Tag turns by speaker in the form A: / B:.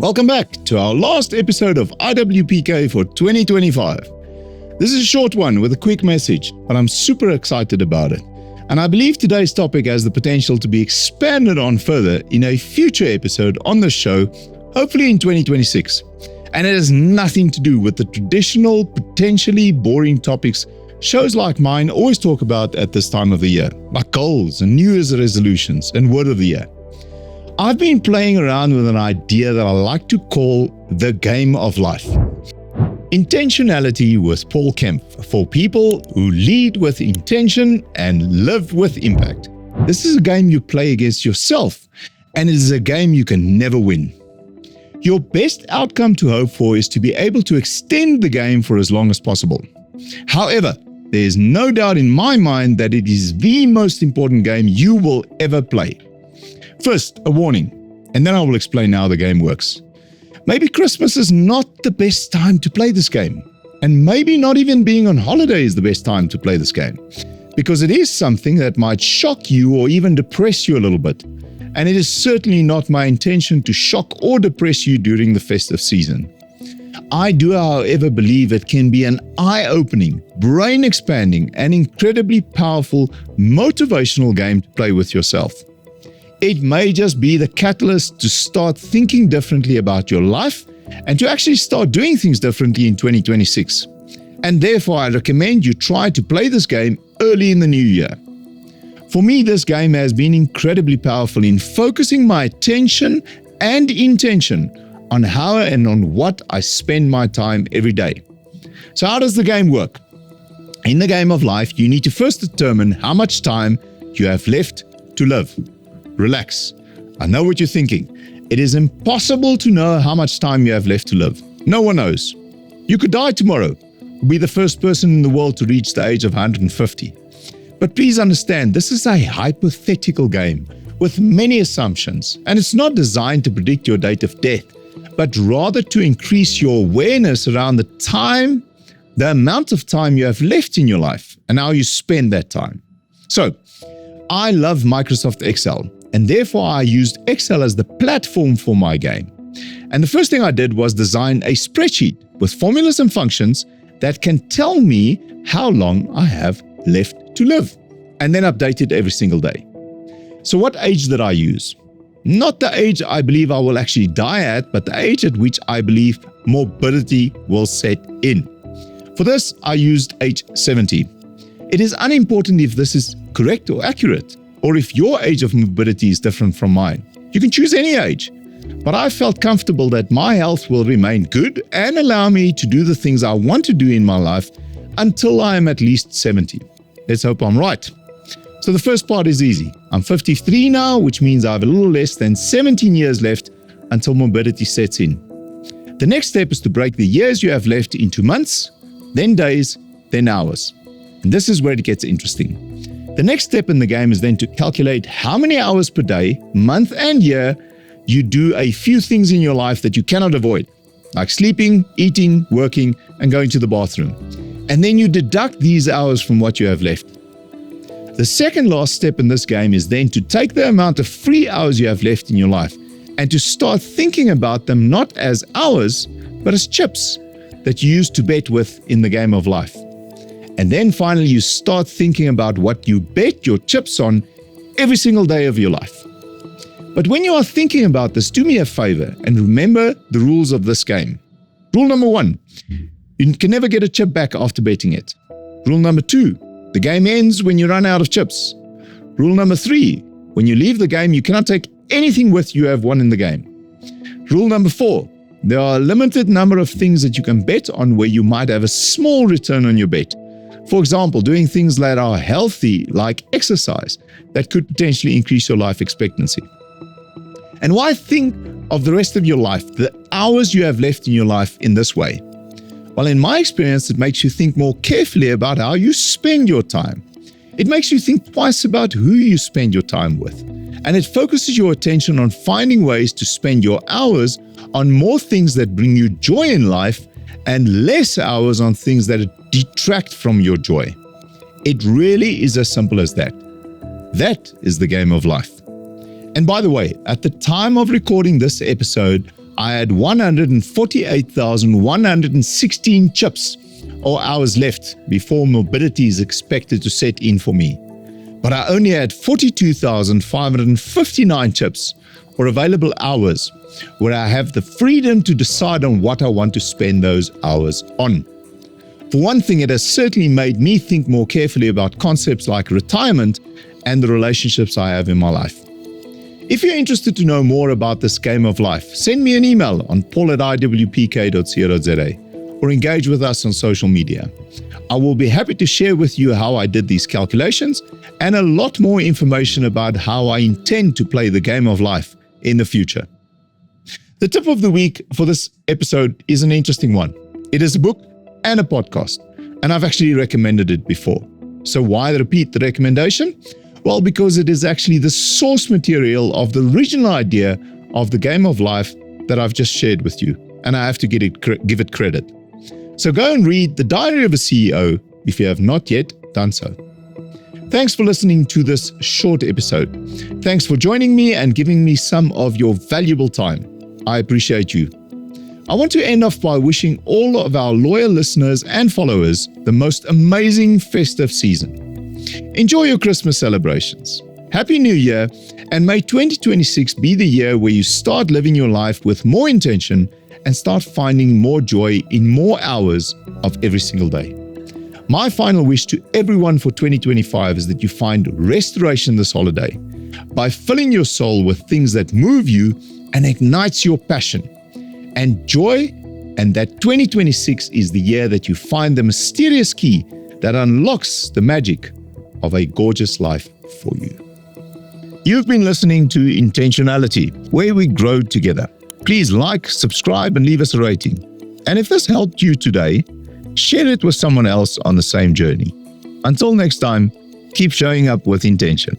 A: Welcome back to our last episode of IWPK for 2025. This is a short one with a quick message, but I'm super excited about it. And I believe today's topic has the potential to be expanded on further in a future episode on the show, hopefully in 2026. And it has nothing to do with the traditional, potentially boring topics shows like mine always talk about at this time of the year, like goals and New Year's resolutions and word of the year. I've been playing around with an idea that I like to call the game of life. Intentionality with Paul Kempff, for people who lead with intention and live with impact. This is a game you play against yourself, and it is a game you can never win. Your best outcome to hope for is to be able to extend the game for as long as possible. However, there is no doubt in my mind that it is the most important game you will ever play. First, a warning, and then I will explain how the game works. Maybe Christmas is not the best time to play this game, and maybe not even being on holiday is the best time to play this game, because it is something that might shock you or even depress you a little bit, and it is certainly not my intention to shock or depress you during the festive season. I do, however, believe it can be an eye-opening, brain-expanding, and incredibly powerful motivational game to play with yourself. It may just be the catalyst to start thinking differently about your life and to actually start doing things differently in 2026. And therefore, I recommend you try to play this game early in the new year. For me, this game has been incredibly powerful in focusing my attention and intention on how and on what I spend my time every day. So how does the game work? In the game of life, you need to first determine how much time you have left to live. Relax. I know what you're thinking. It is impossible to know how much time you have left to live. No one knows. You could die tomorrow. Be the first person in the world to reach the age of 150. But please understand, this is a hypothetical game with many assumptions, and it's not designed to predict your date of death, but rather to increase your awareness around the amount of time you have left in your life and how you spend that time. So, I love Microsoft Excel, and therefore I used Excel as the platform for my game. And the first thing I did was design a spreadsheet with formulas and functions that can tell me how long I have left to live, and then update it every single day. So what age did I use? Not the age I believe I will actually die at, but the age at which I believe morbidity will set in. For this, I used age 70. It is unimportant if this is correct or accurate, or if your age of morbidity is different from mine. You can choose any age, but I felt comfortable that my health will remain good and allow me to do the things I want to do in my life until I am at least 70. Let's hope I'm right. So the first part is easy. I'm 53 now, which means I have a little less than 17 years left until morbidity sets in. The next step is to break the years you have left into months, then days, then hours. And this is where it gets interesting. The next step in the game is then to calculate how many hours per day, month and year you do a few things in your life that you cannot avoid, like sleeping, eating, working, and going to the bathroom. And then you deduct these hours from what you have left. The second last step in this game is then to take the amount of free hours you have left in your life and to start thinking about them not as hours, but as chips that you use to bet with in the game of life. And then finally, you start thinking about what you bet your chips on every single day of your life. But when you are thinking about this, do me a favor and remember the rules of this game. Rule number 1, you can never get a chip back after betting it. Rule number 2, the game ends when you run out of chips. Rule number 3, when you leave the game, you cannot take anything with you have won in the game. Rule number 4, there are a limited number of things that you can bet on where you might have a small return on your bet. For example, doing things that are healthy, like exercise, that could potentially increase your life expectancy. And why think of the rest of your life, the hours you have left in your life, in this way? Well, in my experience, it makes you think more carefully about how you spend your time. It makes you think twice about who you spend your time with. And it focuses your attention on finding ways to spend your hours on more things that bring you joy in life and less hours on things that detract from your joy. It really is as simple as that. That is the game of life. And by the way, at the time of recording this episode, I had 148,116 chips or hours left before morbidity is expected to set in for me. But I only had 42,559 chips or available hours where I have the freedom to decide on what I want to spend those hours on. For one thing, it has certainly made me think more carefully about concepts like retirement and the relationships I have in my life. If you're interested to know more about this game of life, send me an email on paul@iwpk.co.za or engage with us on social media. I will be happy to share with you how I did these calculations and a lot more information about how I intend to play the game of life in the future. The tip of the week for this episode is an interesting one. It is a book and a podcast, and I've actually recommended it before. So why repeat the recommendation? Well, because it is actually the source material of the original idea of the game of life that I've just shared with you, and I have to give it credit. So go and read The Diary of a CEO if you have not yet done so. Thanks for listening to this short episode. Thanks for joining me and giving me some of your valuable time. I appreciate you. I want to end off by wishing all of our loyal listeners and followers the most amazing festive season. Enjoy your Christmas celebrations. Happy New Year, and may 2026 be the year where you start living your life with more intention and start finding more joy in more hours of every single day. My final wish to everyone for 2025 is that you find restoration this holiday by filling your soul with things that move you and ignites your passion and joy, and that 2026 is the year that you find the mysterious key that unlocks the magic of a gorgeous life for you. You've been listening to Intentionality, where we grow together. Please like, subscribe, and leave us a rating. And if this helped you today, share it with someone else on the same journey. Until next time, keep showing up with intention.